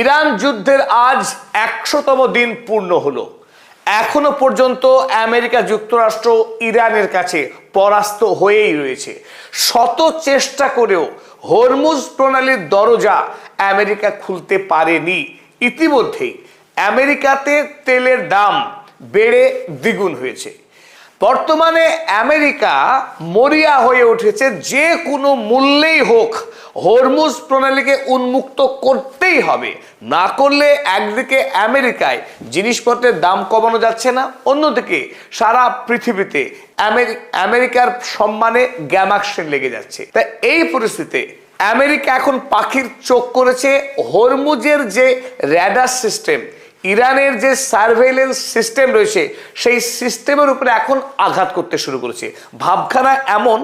Iran যুদ্ধের আজ ১০০তম দিন পূর্ণ হলো। এখনো পর্যন্ত আমেরিকা যুক্তরাষ্ট্র ইরানের কাছে পরাস্ত হয়েই রয়েছে। শত চেষ্টা করেও হরমুজ প্রণালীর দরজা আমেরিকা খুলতে পারেনি। ইতিমধ্যেই আমেরিকাতে তেলের দাম বেড়ে দ্বিগুণ হয়েছে। বর্তমানে আমেরিকা মরিয়া হয়ে উঠেছে যে কোনো মূল্যেই হোক হরমুজ প্রণালীকে উন্মুক্ত করতেই হবে। না করলে একদিকে আমেরিকায় জিনিসপত্রের দাম কমানো যাচ্ছে না, অন্যদিকে সারা পৃথিবীতে আমেরিকার সম্মানে গ্যামাক্সিন লেগে যাচ্ছে। তাই এই পরিস্থিতিতে আমেরিকা এখন পাখির চোখ করেছে হরমুজের যে র্যাডার সিস্টেম, ইরানের যে সার্ভেইলেন্স সিস্টেম রয়েছে সেই সিস্টেমের উপরে এখন আঘাত করতে শুরু করেছে। ভাবখানা এমন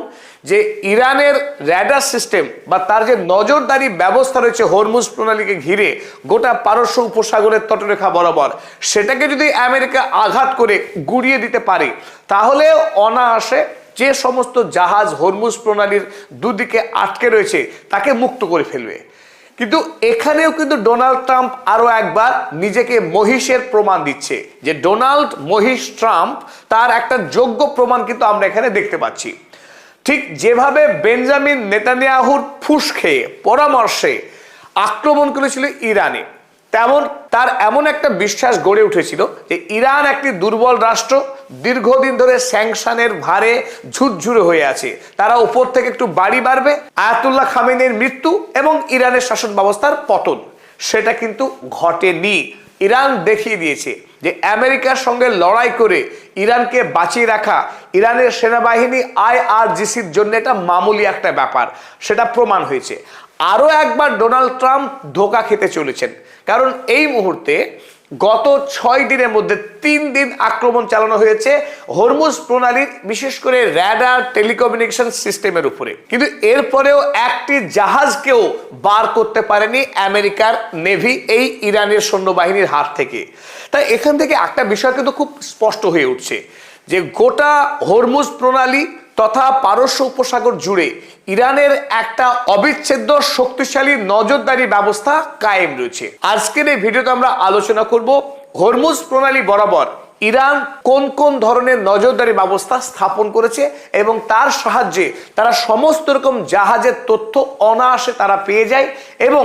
যে ইরানের র্যাডার সিস্টেম বা তার যে নজরদারি ব্যবস্থা রয়েছে হরমুজ প্রণালীকে ঘিরে গোটা পারস্য উপসাগরের তটরেখা বরাবর, সেটাকে যদি আমেরিকা আঘাত করে গুড়িয়ে দিতে পারে তাহলে অনায়াসে যে সমস্ত জাহাজ হরমুজ প্রণালীর দুদিকে আটকে রয়েছে তাকে মুক্ত করে ফেলবে। কিন্তু এখানেও কিন্তু ডোনাল্ড ট্রাম্প আরো একবার নিজেকে মহিষের প্রমাণ দিচ্ছে যে ডোনাল্ড মহিষ ট্রাম্প, তার একটা যোগ্য প্রমাণ কিন্তু আমরা এখানে দেখতে পাচ্ছি। ঠিক যেভাবে বেঞ্জামিন নেতানিয়াহুর ফুস খেয়ে পরামর্শে আক্রমণ করেছিল ইরানে, তেমন তার এমন একটা বিশ্বাস গড়ে উঠেছিল যে ইরান একটি দুর্বল রাষ্ট্র, দীর্ঘদিন ধরে স্যাংশনের ভারে ঝুরঝুরে হয়ে আছে, তারা উপর থেকে একটু বাড়ি বাড়বে, আয়াতুল্লাহ খামেনির মৃত্যু এবং ইরানের শাসন ব্যবস্থার পতন। সেটা কিন্তু ঘটেনি। ইরান দেখিয়ে দিয়েছে যে আমেরিকার সঙ্গে লড়াই করে ইরানকে বাঁচিয়ে রাখা ইরানের সেনাবাহিনী IRGCর জন্য এটা মামুলি একটা ব্যাপার, সেটা প্রমাণ হয়েছে। আরো একবার ডোনাল্ড ট্রাম্প ধোঁকা খেতে চলেছেন, কারণ এই মুহূর্তে গত 6 দিনের মধ্যে 3 দিন আক্রমণ চালানো হয়েছে হরমুজ প্রণালীর, বিশেষ করে র্যাডার টেলিকমিউনিকেশন সিস্টেমের উপরে। কিন্তু এরপরেও একটি জাহাজকেও বার করতে পারেনি আমেরিকার নেভি এই ইরানের সৈন্যবাহিনীর হাত থেকে। তাই এখান থেকে একটা বিষয় কিন্তু খুব স্পষ্ট হয়ে উঠছে যে গোটা হরমুজ প্রণালী তথা পারস্য উপসাগর জুড়ে ইরানের একটা অবিচ্ছেদ্য শক্তিশালী নজরদারি ব্যবস্থা কায়েম রয়েছে। আজকের এই ভিডিওতে আমরা আলোচনা করব হরমুজ প্রণালী বরাবর ইরান কোন কোন ধরনের নজরদারি ব্যবস্থা স্থাপন করেছে এবং তার সাহায্যে তারা সমস্ত রকম জাহাজের তথ্য অনায়াসে তারা পেয়ে যায়, এবং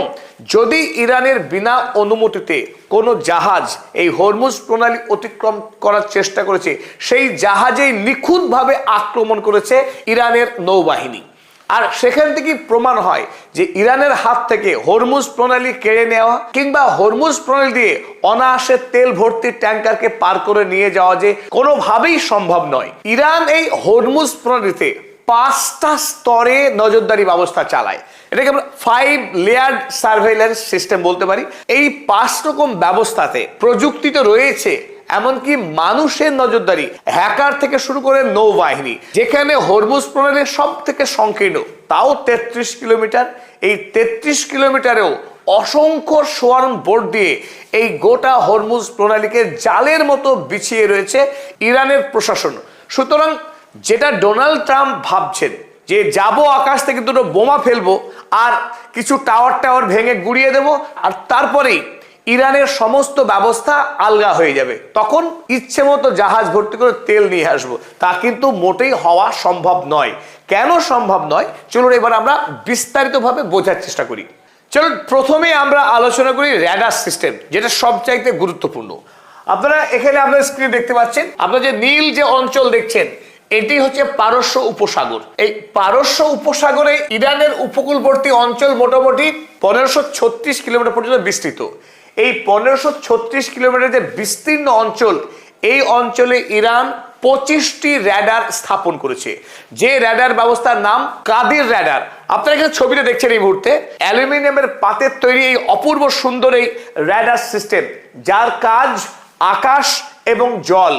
যদি ইরানের বিনা অনুমতিতে কোনো জাহাজ এই হরমুজ প্রণালী অতিক্রম করার চেষ্টা করেছে, সেই জাহাজেই নিখুঁতভাবে আক্রমণ করেছে ইরানের নৌবাহিনী। আর সেখান থেকে প্রমাণ হয় যে ইরানের হাত থেকে হরমুজ প্রণালী কেড়ে নেওয়া কিংবা হরমুজ প্রণালী দিয়ে অনায়াসে তেল ভর্তি ট্যাঙ্কারকে পার করে নিয়ে যাওয়া যে কোনোভাবেই সম্ভব নয়। ইরান এই হরমুজ প্রণালীতে 5টা স্তরে নজরদারি ব্যবস্থা চালায়। এটাকে আমরা 5 লেয়ার্ড সার্ভেইলেন্স সিস্টেম বলতে পারি। এই 5 রকম ব্যবস্থাতে প্রযুক্তি তো রয়েছে, এমনকি মানুষের নজরদারি, হ্যাকার থেকে শুরু করে নৌবাহিনী। যেখানে হরমুজ প্রণালীর সব থেকে সংকীর্ণ তাও 33 কিলোমিটার, এই 33 কিলোমিটারেও অসংখ্য সোয়ার্ম বোর্ড দিয়ে এই গোটা হরমুজ প্রণালীকে জালের মতো বিছিয়ে রয়েছে ইরানের প্রশাসন। সুতরাং যেটা ডোনাল্ড ট্রাম্প ভাবছেন যে যাব আকাশ থেকে দুটো বোমা ফেলবো আর কিছু টাওয়ার ভেঙে গুড়িয়ে দেবো আর তারপরেই ইরানের সমস্ত ব্যবস্থা আলগা হয়ে যাবে, তখন ইচ্ছে মতো জাহাজ ভর্তি করে তেল নিয়ে আসবো, তা কিন্তু মোটেই হওয়া সম্ভব নয়। কেন সম্ভব নয় চলুন এবার আমরা বিস্তারিতভাবে বোঝার চেষ্টা করি। চলুন প্রথমে আমরা আলোচনা করি র্যাডার সিস্টেম, যেটা সবচাইতে গুরুত্বপূর্ণ। আপনারা এখানে আপনার স্ক্রিনে দেখতে পাচ্ছেন, আপনারা যে নীল যে অঞ্চল দেখছেন এটি হচ্ছে পারস্য উপসাগর। এই পারস্য উপসাগরে ইরানের উপকূলবর্তী অঞ্চল মোটামুটি 1536 কিলোমিটার পর্যন্ত বিস্তৃত। এই 1536 কিলোমিটার যে বিস্তীর্ণ অঞ্চল, এই অঞ্চলে ইরান 25টি র্যাডার স্থাপন করেছে, যে র্যাডার ব্যবস্থার নাম কাদির র্যাডার। আপনারা এখানে ছবিটা দেখছেন এই মুহূর্তে অ্যালুমিনিয়ামের পাতের তৈরি এই অপূর্ব সুন্দর এই র্যাডার সিস্টেম, যার কাজ আকাশ এবং জল,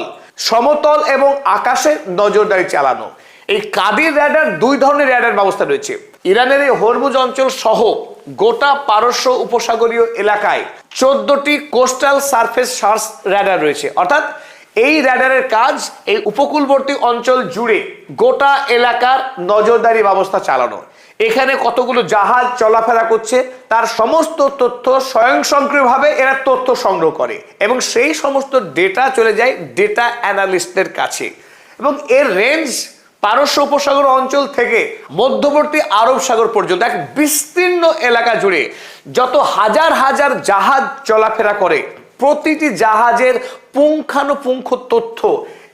সমতল এবং আকাশে নজরদারি চালানো। এই কাদির র্যাডার 2 ধরনের র্যাডার ব্যবস্থা রয়েছে। ইরানের এই হরমুজ অঞ্চল সহ গোটা পারস্য উপসাগরীয় এলাকায় 14টি কোস্টাল সারফেস সার্চ র্যাডার রয়েছে। অর্থাৎ এই র্যাডারের কাজ এই উপকূলবর্তী অঞ্চল জুড়ে গোটা এলাকার নজরদারি ব্যবস্থা চালানো। এখানে কতগুলো জাহাজ চলাফেরা করছে তার সমস্ত তথ্য স্বয়ংক্রিয়ভাবে এরা তথ্য সংগ্রহ করে এবং সেই সমস্ত ডেটা চলে যায় ডেটা অ্যানালিস্টদের কাছে এবং এর রেঞ্জ পারস্য উপসাগর অঞ্চল থেকে মধ্যবর্তী আরব সাগর পর্যন্ত এক বিস্তীর্ণ এলাকা জুড়ে যত হাজার হাজার জাহাজ চলাফেরা করে প্রতিটি জাহাজের পুঙ্খানুপুঙ্খ তথ্য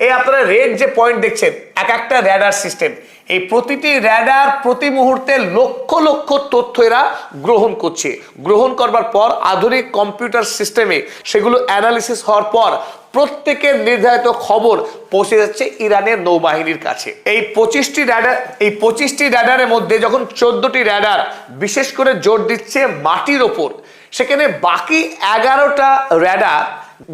এই আপনারা রেড যে পয়েন্ট দেখছেন এক একটা র্যাডার সিস্টেম এই প্রতিটি র্যাডার প্রতি মুহূর্তে লক্ষ লক্ষ তথ্য এরা গ্রহণ করছে গ্রহণ করবার পর আধুনিক কম্পিউটার সিস্টেমে সেগুলো অ্যানালিসিস হওয়ার পর প্রত্যেকের নির্ধারিত খবর পৌঁছে যাচ্ছে ইরানের নৌবাহিনীর কাছে এই 25টি র্যাডারের মধ্যে যখন 14টি র্যাডার বিশেষ করে জোর দিচ্ছে মাটির ওপর সেখানে বাকি 11টা র্যাডার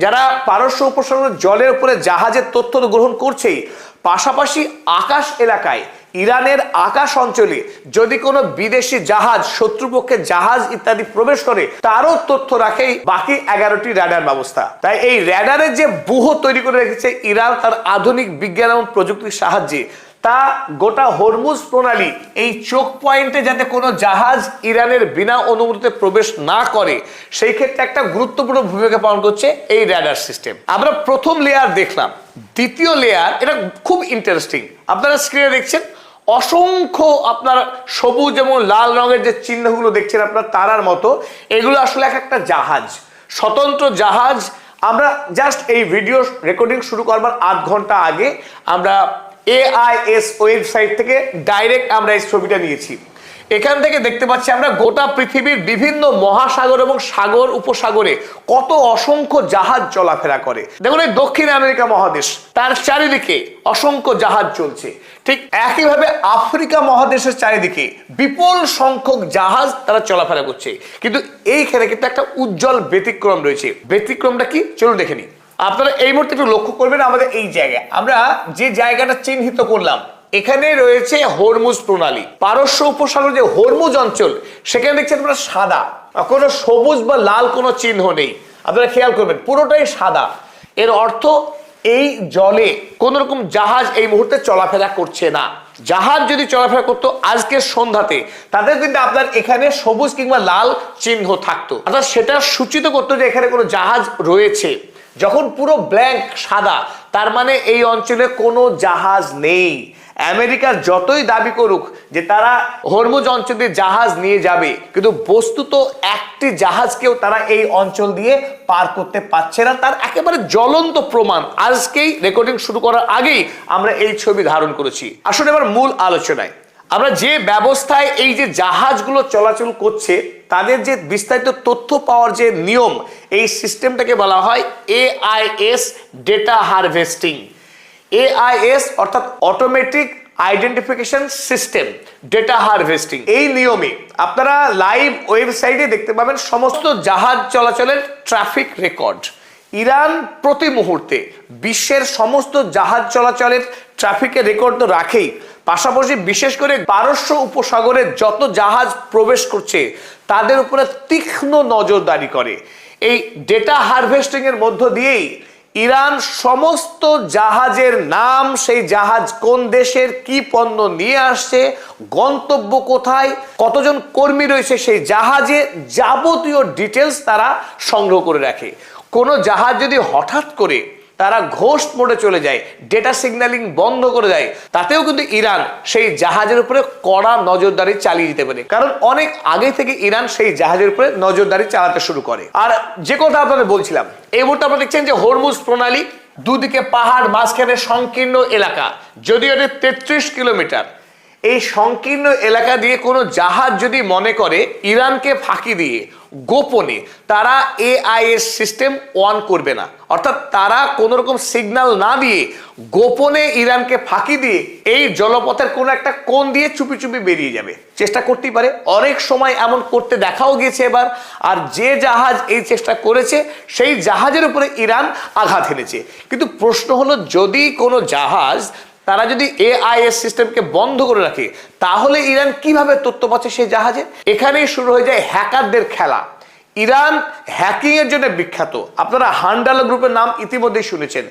যারা পারস্য উপসাগরের জলের উপরে জাহাজের তথ্য গ্রহণ করছেই পাশাপাশি আকাশ এলাকায় ইরানের আকাশ অঞ্চলে যদি কোনো বিদেশি জাহাজ শত্রুপক্ষের জাহাজ ইত্যাদি প্রবেশ করে তারও তথ্য রাখে বাকি 11টি র্যাডার ব্যবস্থা তাই এই র্যাডারের যে ব্যূহ তৈরি করে রেখেছে ইরান তার আধুনিক বিজ্ঞান এবং প্রযুক্তির সাহায্যে তা গোটা হরমুজ প্রণালী এই চোক পয়েন্টে যাতে কোনো জাহাজ ইরানের বিনা অনুমতিতে প্রবেশ না করে সেই ক্ষেত্রে একটা গুরুত্বপূর্ণ ভূমিকা পালন করছে এই র্যাডার সিস্টেম আমরা প্রথম লেয়ার দেখলাম দ্বিতীয় লেয়ার এটা খুব ইন্টারেস্টিং আপনারা স্ক্রিনে দেখছেন অসংখ্য আপনার সবুজ এবং লাল রঙের যে চিহ্নগুলো দেখছেন আপনার তারার মতো এগুলো আসলে এক একটা জাহাজ স্বতন্ত্র জাহাজ আমরা জাস্ট এই ভিডিও রেকর্ডিং শুরু করবার 8 ঘন্টা আগে আমরা AIS ওয়েবসাইট থেকে ডাইরেক্ট আমরা এই ছবিটা নিয়েছি এখান থেকে দেখতে পাচ্ছি আমরা গোটা পৃথিবীর বিভিন্ন মহাসাগর এবং সাগর উপসাগরে কত অসংখ্য জাহাজ চলাফেরা করে দেখুন এই দক্ষিণ আমেরিকা মহাদেশ তার চারিদিকে অসংখ্য জাহাজ চলছে ঠিক একইভাবে আফ্রিকা মহাদেশের চারিদিকে বিপুল সংখ্যক জাহাজ তারা চলাফেরা করছে কিন্তু এইখানে কিন্তু একটা উজ্জ্বল ব্যতিক্রম রয়েছে ব্যতিক্রমটা কি চলুন দেখে নিই আপনারা এই মুহূর্তে একটু লক্ষ্য করবেন আমাদের এই জায়গায় আমরা যে জায়গাটা চিহ্নিত করলাম এখানে রয়েছে হরমুজ প্রণালী পারস্য উপসাগর যে হরমুজ অঞ্চল সেখানে দেখছেন আপনারা সাদা কোনো সবুজ বা লাল কোনো চিহ্ন নেই আপনারা খেয়াল করবেন পুরোটাই সাদা এর অর্থ এই জলে কোন রকম জাহাজ এই মুহূর্তে চলাফেরা করছে না জাহাজ যদি চলাফেরা করতো আজকে সন্ধ্যাতে তাদের কিন্তু আপনার এখানে সবুজ কিংবা লাল চিহ্ন থাকতো অর্থাৎ সেটা সূচিত করতো যে এখানে কোনো জাহাজ রয়েছে যখন পুরো ব্ল্যাঙ্ক সাদা তার মানে এই অঞ্চলে কোনো জাহাজ নেই আমেরিকা যতই দাবি করুক যে তারা হরমুজ অঞ্চল দিয়ে জাহাজ নিয়ে যাবে কিন্তু বস্তুত একটি জাহাজকেও তারা এই অঞ্চল দিয়ে পার করতে পারছে না তার একেবারে জ্বলন্ত প্রমাণ আজকেই রেকর্ডিং শুরু করার আগেই আমরা এই ছবি ধারণ করেছি আসলে এবার মূল আলোচনায় আমরা যে ব্যবস্থায় এই যে জাহাজগুলো চলাচল করছে তাদের যে বিস্তারিত তথ্য পাওয়ার যে নিয়ম এই সিস্টেমটাকে বলা হয় AIS ডেটা হারভেস্টিং AIS অর্থাৎ automatic identification system data harvesting এই নিয়মে আপনারা লাইভ ওয়েবসাইটে দেখতে পাবেন সমস্ত জাহাজ চলাচলের ট্রাফিক রেকর্ড ইরান প্রতি মুহূর্তে বিশ্বের সমস্ত জাহাজ চলাচলের ট্রাফিকের রেকর্ড তো রাখেই পাশাপাশি বিশেষ করে পারস্য উপসাগরে যত জাহাজ প্রবেশ করছে তাদের উপরে তীক্ষ্ণ নজরদারি করে এই ডেটা হারভেস্টিং এর মধ্য দিয়েই ইরান সমস্ত জাহাজের নাম সেই জাহাজ কোন দেশের কি পণ্য নিয়ে আসছে গন্তব্য কোথায় কতজন কর্মী রয়েছে সেই জাহাজে যাবতীয় ডিটেলস তারা সংগ্রহ করে রাখে কোনো জাহাজ যদি হঠাৎ করে তারা ঘোস্ট মোডে চলে যায় ডেটা সিগন্যালিং বন্ধ করে দেয় তাতেও কিন্তু ইরান সেই জাহাজের উপরে কড়া নজরদারি চালিয়ে যেতে পারে কারণ অনেক আগে থেকে ইরান সেই জাহাজের উপরে নজরদারি চালাতে শুরু করে আর যে কথা আপনাদের বলছিলাম এই মুহূর্তে আপনারা দেখছেন যে হরমুজ প্রণালী দুদিকে পাহাড় মাঝখানে সংকীর্ণ এলাকা যদিও এটা 33 কিলোমিটার এই সংকীর্ণ এলাকা দিয়ে কোনো জাহাজ যদি মনে করে ইরানকে ফাঁকি দিয়ে গোপনে তারা AIS সিস্টেম অন করবে না অর্থাৎ তারা কোনো রকম সিগন্যাল না দিয়ে গোপনে ইরানকে ফাঁকি দিয়ে এই জলপথের কোনো একটা কোণ দিয়ে চুপি চুপি বেরিয়ে যাবে চেষ্টা করতেই পারে অনেক সময় এমন করতে দেখাও গিয়েছে এবার আর যে জাহাজ এই চেষ্টা করেছে সেই জাহাজের উপরে ইরান আঘাত হেনেছে কিন্তু প্রশ্ন হলো যদি কোনো জাহাজ তারা যদি AIS সিস্টেমকে বন্ধ করে রাখে তাহলে ইরান কিভাবে তথ্য পাচ্ছে সেই জাহাজে এখানেই শুরু হয়ে যায় হ্যাকারদের খেলা ইরান হ্যাকিং এর জন্য বিখ্যাত। আপনারা হান্ডালা গ্রুপের নাম ইতিমধ্যেই শুনেছেন।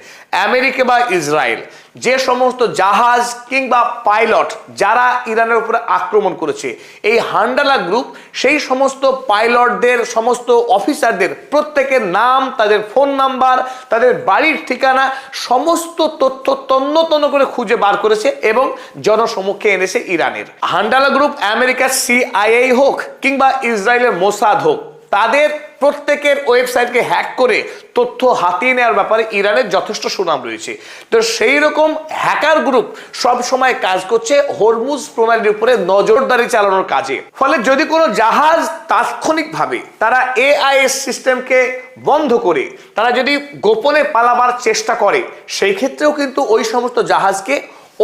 আমেরিকা বা ইসরায়েল যে সমস্ত জাহাজ কিংবা পাইলট যারা ইরানের উপরে আক্রমণ করেছে, এই হান্ডালা গ্রুপ সেই সমস্ত পাইলটদের, সমস্ত অফিসারদের প্রত্যেকের নাম, তাদের ফোন নাম্বার, তাদের বাড়ির ঠিকানা, সমস্ত তথ্য তন্ন তন্ন করে খুঁজে বার করেছে এবং জনসমক্ষে এনেছে ইরানের। হান্ডালা গ্রুপ আমেরিকার সিআইএ হোক কিংবা ইসরায়েলের মোসাদ হোক, তাদের প্রত্যেকের ওয়েবসাইটকে হ্যাক করে তথ্য হাতিয়ে নেওয়ার ব্যাপারে ইরানের যথেষ্ট সুনাম রয়েছে। তো সেই রকম হ্যাকার গ্রুপ সব সময় কাজ করছে হরমুজ প্রণালীর উপরে নজরদারি চালানোর কাজে। ফলে যদি কোনো জাহাজ তাৎক্ষণিকভাবে তারা এআইএস সিস্টেমকে বন্ধ করে তারা যদি গোপনে পালাবার চেষ্টা করে, সেই ক্ষেত্রেও কিন্তু ওই সমস্ত জাহাজকে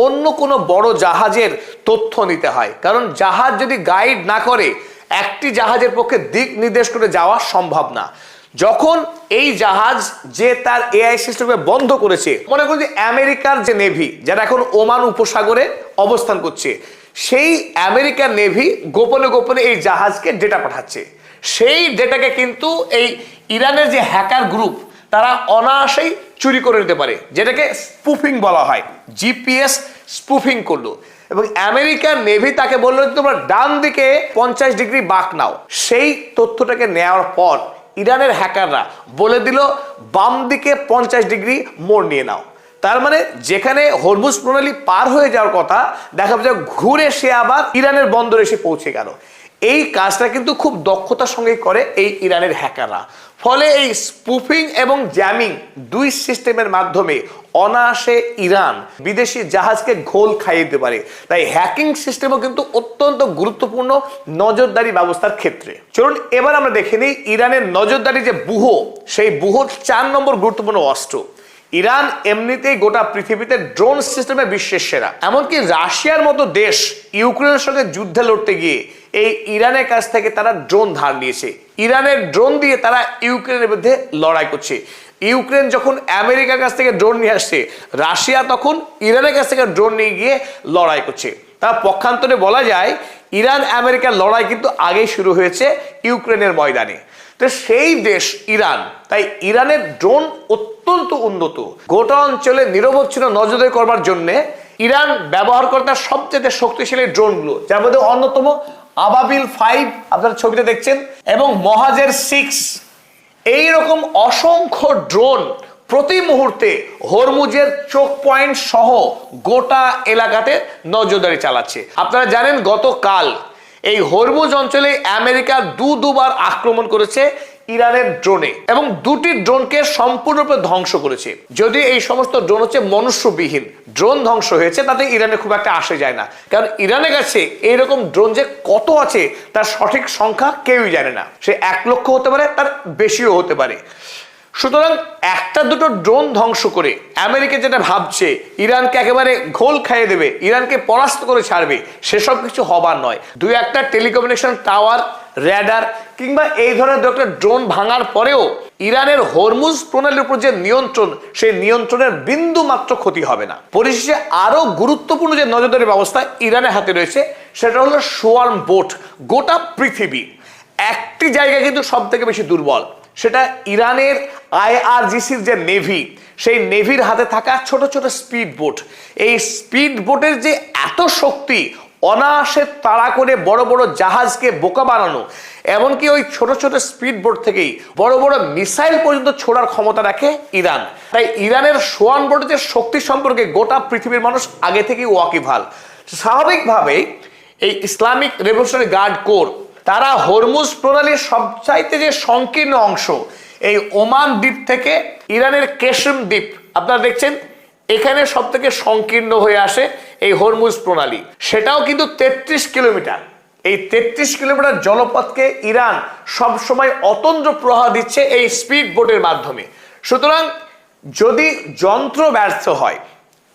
অন্য কোনো বড় জাহাজের তথ্য নিতে হয়। কারণ জাহাজ যদি গাইড না করে, একটি জাহাজের পক্ষে দিক নির্দেশ করে যাওয়া সম্ভব না। যখন এই জাহাজ যে তার এআই সিস্টেমকে বন্ধ করেছে, মনে করুন যে আমেরিকার যে নেভি যারা এখন ওমান উপসাগরে অবস্থান করছে, সেই আমেরিকার নেভি গোপনে গোপনে এই জাহাজকে ডেটা পাঠাচ্ছে। সেই ডেটাকে কিন্তু এই ইরানের যে হ্যাকার গ্রুপ তারা অনায়াসেই চুরি করে নিতে পারে, যেটাকে স্পুফিং বলা হয়। জিপিএস স্পুফিং করলো এবং আমেরিকার নেভি তাকে বললো যে তোমরা ডান দিকে 50 ডিগ্রি বাঁক নাও। সেই তথ্যটাকে নেওয়ার পর ইরানের হ্যাকাররা বলে দিল বাম দিকে 50 ডিগ্রি মোড় নিয়ে নাও। তার মানে যেখানে হরমুজ প্রণালী পার হয়ে যাওয়ার কথা, দেখা যায় ঘুরে সে আবার ইরানের বন্দরে এসে পৌঁছে গেল। এই কাজটা কিন্তু খুব দক্ষতার সঙ্গে করে এই ইরানের হ্যাকাররা। ফলে এই স্পুফিং এবং জ্যামিং দুই সিস্টেমের মাধ্যমে অনায়াসে ইরান বিদেশি জাহাজকে ঘোল খাইয়ে দিতে পারে। তাই হ্যাকিং সিস্টেমও কিন্তু অত্যন্ত গুরুত্বপূর্ণ নজরদারি ব্যবস্থার ক্ষেত্রে। চলুন এবার আমরা দেখে নিই ইরানের নজরদারি যে ব্যুহ, সেই ব্যুহর 4 নম্বর গুরুত্বপূর্ণ অস্ত্র। ইরান এমনিতেই গোটা পৃথিবীতে ড্রোন সিস্টেমে বিশ্বের সেরা। এমনকি রাশিয়ার মতো দেশ ইউক্রেনের সঙ্গে যুদ্ধে লড়তে গিয়ে এই ইরানের কাছ থেকে তারা ড্রোন ধার নিয়েছে। ইরানের ড্রোন দিয়ে তারা ইউক্রেনের বিরুদ্ধে লড়াই করছে। ইউক্রেন যখন আমেরিকার কাছ থেকে ড্রোন নিয়ে আসছে, রাশিয়া তখন ইরানের কাছ থেকে ড্রোন নিয়ে গিয়ে লড়াই করছে। তার পক্ষান্তরে বলা যায় ইরান আমেরিকার লড়াই কিন্তু আগেই শুরু হয়েছে ইউক্রেনের ময়দানে। তো সেই দেশ ইরান, তাই ইরানের ড্রোন অত্যন্ত উন্নত। গোটা অঞ্চলে নিরবচ্ছিন্ন নজরদারি করবার জন্য ইরান ব্যবহার করে তার সবচেয়ে শক্তিশালী ড্রোনগুলো, যার মধ্যে অন্যতম আবাবিল 5 আপনারা ছবিতে দেখছেন এবং মহাজের 6। এইরকম অসংখ্য ড্রোন প্রতি মুহূর্তে হরমুজের চোখ পয়েন্ট সহ গোটা এলাকাতে নজরদারি চালাচ্ছে। আপনারা জানেন গতকাল এই হরমুজ অঞ্চলে আমেরিকা দুবার আক্রমণ করেছে ইরানের ড্রোনে এবং দুটি ড্রোনকে সম্পূর্ণরূপে ধ্বংস করেছে। যদি এই সমস্ত ড্রোন হচ্ছে মনুষ্যবিহীন ড্রোন ধ্বংস হয়েছে, তাতে ইরানে খুব একটা আসে যায় না। কারণ ইরানের কাছে এইরকম ড্রোন যে কত আছে তার সঠিক সংখ্যা কেউই জানে না। সে 1 লক্ষ হতে পারে, তার বেশিও হতে পারে। সুতরাং একটা দুটো ড্রোন ধ্বংস করে আমেরিকা যেটা ভাবছে ইরানকে একেবারে ঘোল খাইয়ে দেবে, ইরানকে পরাস্ত করে ছাড়বে, সেসব কিছু হবার নয়। 2-1টা টেলিকমিউনিকেশন টাওয়ার, র্যাডার কিংবা এই ধরনের একটা ড্রোন ভাঙার পরেও ইরানের হরমুজ প্রণালীর উপর যে নিয়ন্ত্রণ, সেই নিয়ন্ত্রণের বিন্দু মাত্র ক্ষতি হবে না। পরিশেষে আরো গুরুত্বপূর্ণ যে নজরদারি ব্যবস্থা ইরানের হাতে রয়েছে, সেটা হলো সোয়ার্ম বোট। গোটা পৃথিবী একটি জায়গায় কিন্তু সব থেকে বেশি দুর্বল, সেটা ইরানের আইআরজিসির যে নেভি, সেই নেভির হাতে থাকা ছোট ছোট স্পিড বোট। এই স্পিড বোটের যে এত শক্তি, অনায়াসে তাড়া করে বড় বড় জাহাজকে বোকা বানানো, এমনকি ওই ছোট ছোট স্পিড বোট থেকেই বড় বড় মিসাইল পর্যন্ত ছোড়ার ক্ষমতা রাখে ইরান। তাই ইরানের সোয়ার্ম বোটের যে শক্তি সম্পর্কে গোটা পৃথিবীর মানুষ আগে থেকেই ওয়াকিবহাল। স্বাভাবিকভাবেই এই ইসলামিক রেভলিউশনারি গার্ড কোর তারা হরমুজ প্রণালীর সবচাইতে যে সংকীর্ণ অংশ, এই ওমান দ্বীপ থেকে ইরানের কেশম দ্বীপ আপনারা দেখছেন, এখানে সব থেকে সংকীর্ণ হয়ে আসে এই হরমুজ প্রণালী। সেটাও কিন্তু 33 কিলোমিটার। এই 33 কিলোমিটার জলপথকে ইরান সবসময় অতন্দ্র প্রবাহ দিচ্ছে এই স্পিড বোটের মাধ্যমে। সুতরাং যদি যন্ত্র ব্যর্থ হয়,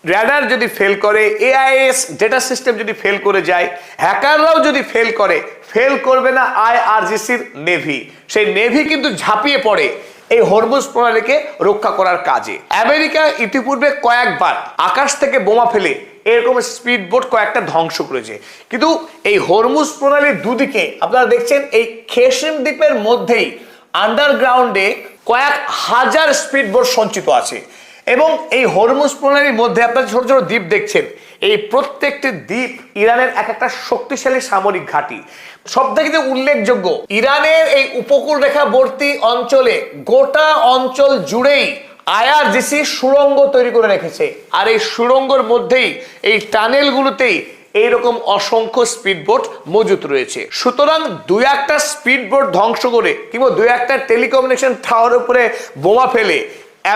র্যাডার যদি ফেল করে, এআইএস ডেটা সিস্টেম যদি ফেল করে যায়, হ্যাকাররাও যদি ফেল করে, ফেল করবে না আইআরজিসির নেভি। সেই নেভি কিন্তু ঝাঁপিয়ে পড়ে এই হরমুজ প্রণালীকে রক্ষা করার কাজে। আমেরিকা ইতিপূর্বে কয়েকবার আকাশ থেকে বোমা ফেলে এরকম স্পিড বোট কয়েকটা ধ্বংস করেছে, কিন্তু এই হরমুজ প্রণালীর দুদিকে আপনারা দেখছেন এই কেশম দ্বীপের মধ্যেই আন্ডারগ্রাউন্ডে কয়েক হাজার স্পিড বোট সঞ্চিত আছে এবং এই হরমুজ প্রণালীর মধ্যে আপনারা ছোট ছোট দ্বীপ দেখছেন, এই প্রত্যেকটি দ্বীপ ইরানের এক একটা শক্তিশালী সামরিক ঘাঁটি। সবথেকে উল্লেখযোগ্য, ইরানের এই উপকূল রেখাবর্তী অঞ্চলে গোটা অঞ্চল জুড়েই আইআরজিসি সুড়ঙ্গ তৈরি করে রেখেছে, আর এই সুড়ঙ্গের মধ্যেই এই টানেলগুলোতেই এইরকম অসংখ্য স্পিডবোট মজুত রয়েছে। সুতরাং দুই একটা স্পিডবোট ধ্বংস করে কিংবা দুই একটা টেলিকমিউনিকেশন টাওয়ার উপরে বোমা ফেলে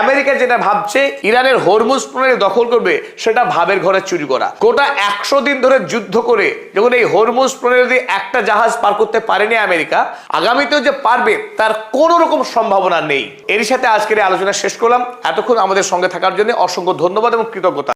আমেরিকা যেটা ভাবছে ইরানের হরমুজ প্রণালী দখল করবে, সেটা ভাবের ঘরে চুরি করা। গোটা 100 দিন ধরে যুদ্ধ করে যখন এই হরমুজ প্রণালী দিয়ে একটা জাহাজ পার করতে পারেনি আমেরিকা, আগামীতেও যে পারবে তার কোন রকম সম্ভাবনা নেই। এর সাথে আজকের আলোচনা শেষ করলাম। এতক্ষণ আমাদের সঙ্গে থাকার জন্য অসংখ্য ধন্যবাদ এবং কৃতজ্ঞতা।